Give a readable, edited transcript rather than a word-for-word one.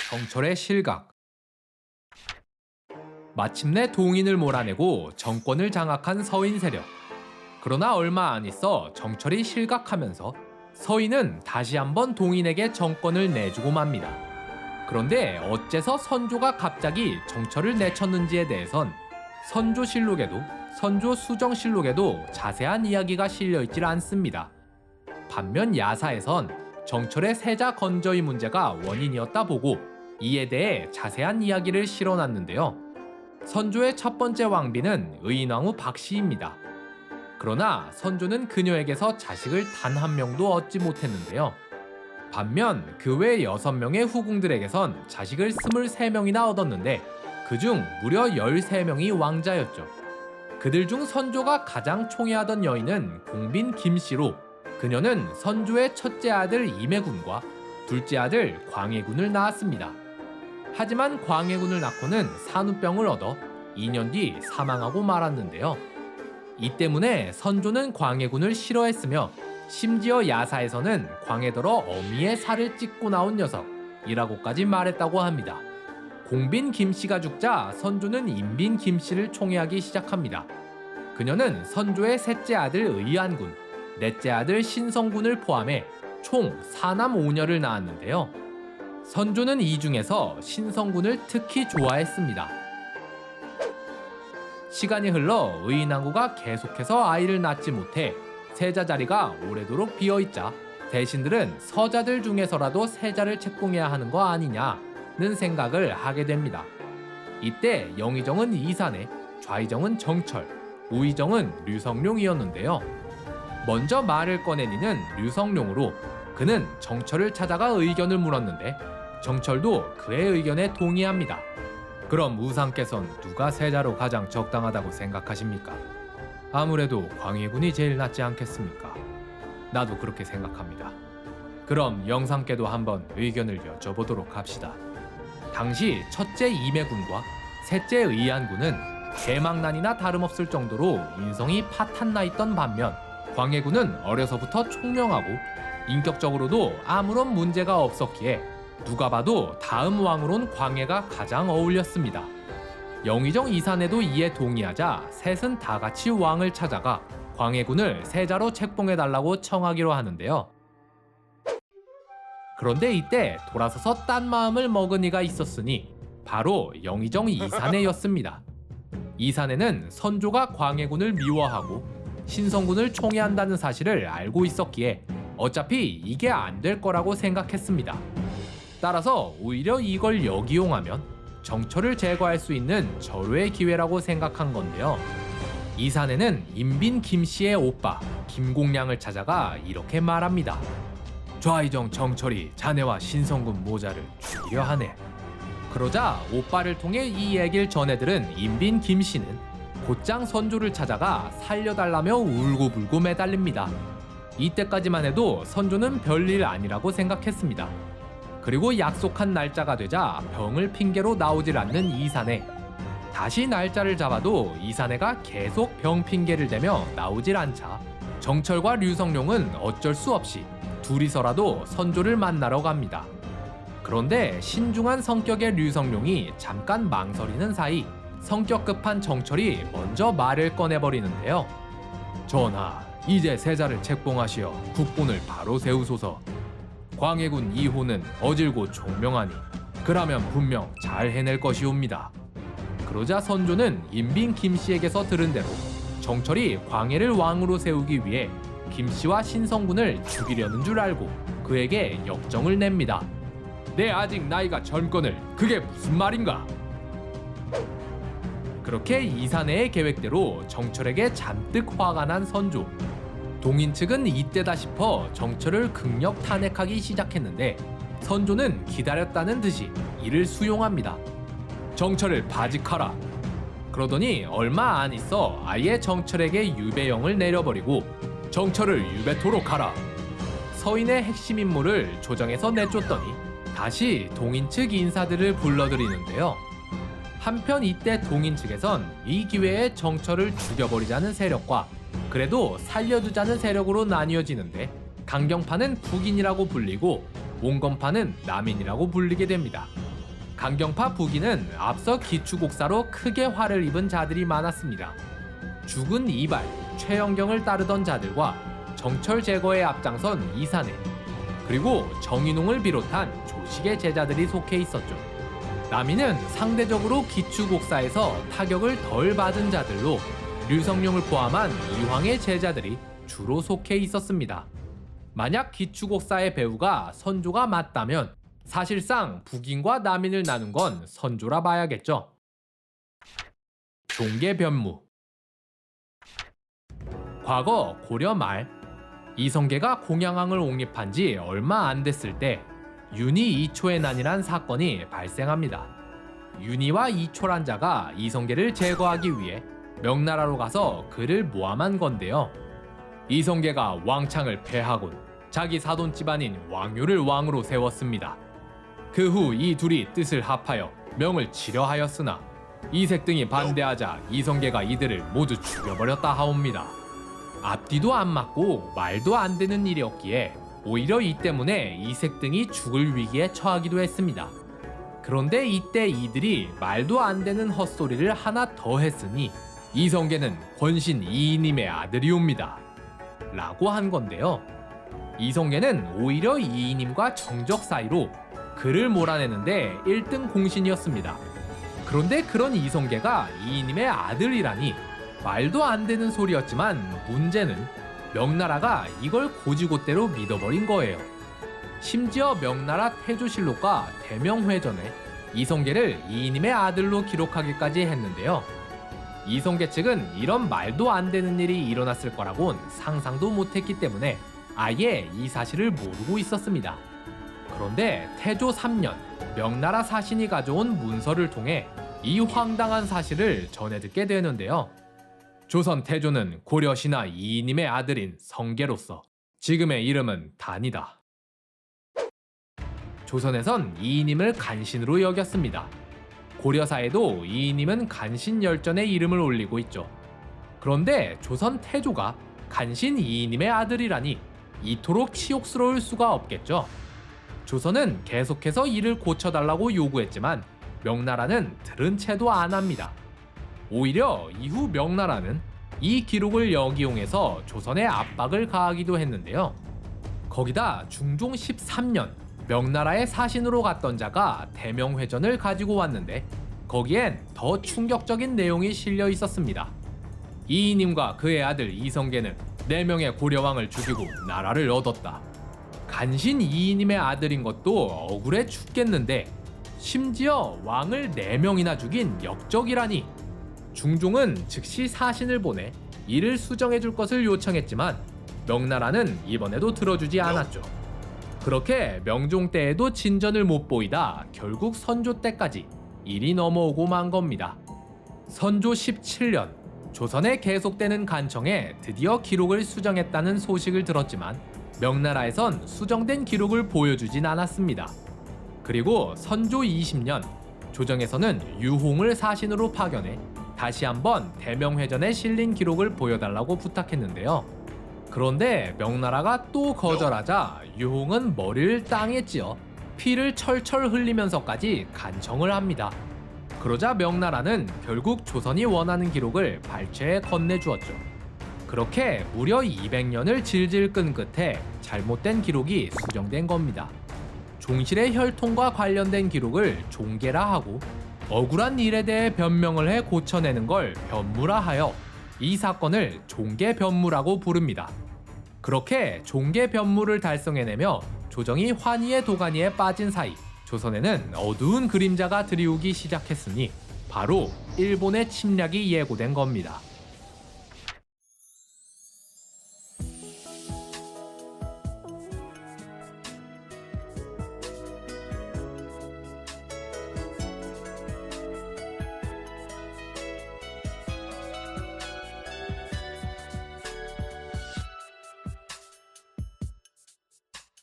정철의 실각. 마침내 동인을 몰아내고 정권을 장악한 서인 세력. 그러나 얼마 안 있어 정철이 실각하면서 서인은 다시 한번 동인에게 정권을 내주고 맙니다. 그런데 어째서 선조가 갑자기 정철을 내쳤는지에 대해선 선조실록에도 선조수정실록에도 자세한 이야기가 실려있질 않습니다. 반면 야사에선 정철의 세자 건저의 문제가 원인이었다 보고 이에 대해 자세한 이야기를 실어놨는데요. 선조의 첫 번째 왕비는 의인왕후 박씨입니다. 그러나 선조는 그녀에게서 자식을 단 한 명도 얻지 못했는데요. 반면 그 외 6명의 후궁들에게선 자식을 23명이나 얻었는데 그중 무려 13명이 왕자였죠. 그들 중 선조가 가장 총애하던 여인은 공빈 김씨로 그녀는 선조의 첫째 아들 임해군과 둘째 아들 광해군을 낳았습니다. 하지만 광해군을 낳고는 산후병을 얻어 2년 뒤 사망하고 말았는데요. 이 때문에 선조는 광해군을 싫어했으며 심지어 야사에서는 광해더러 어미의 살을 찢고 나온 녀석이라고까지 말했다고 합니다. 공빈 김씨가 죽자 선조는 임빈 김씨를 총애하기 시작합니다. 그녀는 선조의 셋째 아들 의안군, 넷째 아들 신성군을 포함해 총 4남 5녀를 낳았는데요. 선조는 이 중에서 신성군을 특히 좋아했습니다. 시간이 흘러 의인왕후가 계속해서 아이를 낳지 못해 세자 자리가 오래도록 비어있자 대신들은 서자들 중에서라도 세자를 책봉해야 하는 거 아니냐는 생각을 하게 됩니다. 이때 영의정은 이산해, 좌의정은 정철, 우의정은 류성룡이었는데요. 먼저 말을 꺼낸 이는 류성룡으로 그는 정철을 찾아가 의견을 물었는데 정철도 그의 의견에 동의합니다. 그럼 우상께선 누가 세자로 가장 적당하다고 생각하십니까? 아무래도 광해군이 제일 낫지 않겠습니까? 나도 그렇게 생각합니다. 그럼 영상께도 한번 의견을 여쭤보도록 합시다. 당시 첫째 임해군과 셋째 의안군은 개망난이나 다름없을 정도로 인성이 파탄나 있던 반면 광해군은 어려서부터 총명하고 인격적으로도 아무런 문제가 없었기에 누가 봐도 다음 왕으론 광해가 가장 어울렸습니다. 영의정 이산해도 이에 동의하자 셋은 다 같이 왕을 찾아가 광해군을 세자로 책봉해달라고 청하기로 하는데요. 그런데 이때 돌아서서 딴 마음을 먹은 이가 있었으니 바로 영의정 이산해였습니다. 이산해는 선조가 광해군을 미워하고 신성군을 총애한다는 사실을 알고 있었기에 어차피 이게 안 될 거라고 생각했습니다. 따라서 오히려 이걸 역이용하면 정철을 제거할 수 있는 절호의 기회라고 생각한 건데요. 이산해는 임빈 김씨의 오빠 김공량을 찾아가 이렇게 말합니다. 좌의정 정철이 자네와 신성군 모자를 죽이려 하네. 그러자 오빠를 통해 이 얘기를 전해들은 임빈 김씨는 곧장 선조를 찾아가 살려달라며 울고불고 매달립니다. 이때까지만 해도 선조는 별일 아니라고 생각했습니다. 그리고 약속한 날짜가 되자 병을 핑계로 나오질 않는 이산해. 다시 날짜를 잡아도 이산해가 계속 병 핑계를 대며 나오질 않자 정철과 류성룡은 어쩔 수 없이 둘이서라도 선조를 만나러 갑니다. 그런데 신중한 성격의 류성룡이 잠깐 망설이는 사이 성격 급한 정철이 먼저 말을 꺼내버리는데요. 전하, 이제 세자를 책봉하시어 국본을 바로 세우소서. 광해군 2호는 어질고 총명하니 그라면 분명 잘 해낼 것이옵니다. 그러자 선조는 임빈 김씨에게서 들은 대로 정철이 광해를 왕으로 세우기 위해 김씨와 신성군을 죽이려는 줄 알고 그에게 역정을 냅니다. 내 아직 나이가 젊거늘 그게 무슨 말인가? 그렇게 이산해의 계획대로 정철에게 잔뜩 화가 난 선조. 동인 측은 이때다 싶어 정철을 극력 탄핵하기 시작했는데 선조는 기다렸다는 듯이 이를 수용합니다. 정철을 바직하라. 그러더니 얼마 안 있어 아예 정철에게 유배령을 내려버리고 정철을 유배토록 하라. 서인의 핵심 인물을 조정에서 내쫓더니 다시 동인 측 인사들을 불러들이는데요. 한편 이때 동인 측에선 이 기회에 정철을 죽여버리자는 세력과 그래도 살려두자는 세력으로 나뉘어지는데 강경파는 북인이라고 불리고 온건파는 남인이라고 불리게 됩니다. 강경파 부기는 앞서 기축옥사로 크게 화를 입은 자들이 많았습니다. 죽은 이발, 최영경을 따르던 자들과 정철 제거에 앞장선 이산해, 그리고 정인홍을 비롯한 조식의 제자들이 속해 있었죠. 남이는 상대적으로 기축옥사에서 타격을 덜 받은 자들로 류성룡을 포함한 이황의 제자들이 주로 속해 있었습니다. 만약 기축옥사의 배우가 선조가 맞다면 사실상 북인과 남인을 나눈 건 선조라 봐야겠죠. 종계변무. 과거 고려 말 이성계가 공양왕을 옹립한 지 얼마 안 됐을 때 윤희 이초의 난이란 사건이 발생합니다. 윤희와 이초란 자가 이성계를 제거하기 위해 명나라로 가서 그를 모함한 건데요. 이성계가 왕창을 패하곤 자기 사돈 집안인 왕유를 왕으로 세웠습니다. 그 후 이 둘이 뜻을 합하여 명을 치려하였으나 이색 등이 반대하자 이성계가 이들을 모두 죽여버렸다 하옵니다. 앞뒤도 안 맞고 말도 안 되는 일이었기에 오히려 이 때문에 이색 등이 죽을 위기에 처하기도 했습니다. 그런데 이때 이들이 말도 안 되는 헛소리를 하나 더 했으니 이성계는 권신 이이님의 아들이옵니다. 라고 한 건데요. 이성계는 오히려 이이님과 정적 사이로 그를 몰아내는데 1등 공신이었습니다. 그런데 그런 이성계가 이이님의 아들이라니 말도 안 되는 소리였지만 문제는 명나라가 이걸 고지고대로 믿어버린 거예요. 심지어 명나라 태조실록과 대명회전에 이성계를 이이님의 아들로 기록하기까지 했는데요. 이성계 측은 이런 말도 안 되는 일이 일어났을 거라곤 상상도 못했기 때문에 아예 이 사실을 모르고 있었습니다. 그런데 태조 3년 명나라 사신이 가져온 문서를 통해 이 황당한 사실을 전해 듣게 되는데요. 조선 태조는 고려 신하 이이님의 아들인 성계로서 지금의 이름은 단이다. 조선에선 이이님을 간신으로 여겼습니다. 고려사에도 이이님은 간신열전의 이름을 올리고 있죠. 그런데 조선 태조가 간신 이이님의 아들이라니 이토록 치욕스러울 수가 없겠죠. 조선은 계속해서 이를 고쳐달라고 요구했지만 명나라는 들은 채도 안 합니다. 오히려 이후 명나라는 이 기록을 역이용해서 조선에 압박을 가하기도 했는데요. 거기다 중종 13년 명나라의 사신으로 갔던 자가 대명회전을 가지고 왔는데 거기엔 더 충격적인 내용이 실려 있었습니다. 이이님과 그의 아들 이성계는 4명의 고려왕을 죽이고 나라를 얻었다. 간신 이이님의 아들인 것도 억울해 죽겠는데 심지어 왕을 4명이나 죽인 역적이라니. 중종은 즉시 사신을 보내 이를 수정해 줄 것을 요청했지만 명나라는 이번에도 들어주지 않았죠. 그렇게 명종 때에도 진전을 못 보이다 결국 선조 때까지 일이 넘어오고 만 겁니다. 선조 17년 조선에 계속되는 간청에 드디어 기록을 수정했다는 소식을 들었지만 명나라에선 수정된 기록을 보여주진 않았습니다. 그리고 선조 20년 조정에서는 유홍을 사신으로 파견해 다시 한번 대명회전에 실린 기록을 보여달라고 부탁했는데요. 그런데 명나라가 또 거절하자 유홍은 머리를 땅에 찧어 피를 철철 흘리면서까지 간청을 합니다. 그러자 명나라는 결국 조선이 원하는 기록을 발췌해 건네주었죠. 그렇게 무려 200년을 질질 끈 끝에 잘못된 기록이 수정된 겁니다. 종실의 혈통과 관련된 기록을 종계라 하고 억울한 일에 대해 변명을 해 고쳐내는 걸 변무라 하여 이 사건을 종계변무라고 부릅니다. 그렇게 종계변무를 달성해내며 조정이 환희의 도가니에 빠진 사이 조선에는 어두운 그림자가 드리우기 시작했으니 바로 일본의 침략이 예고된 겁니다.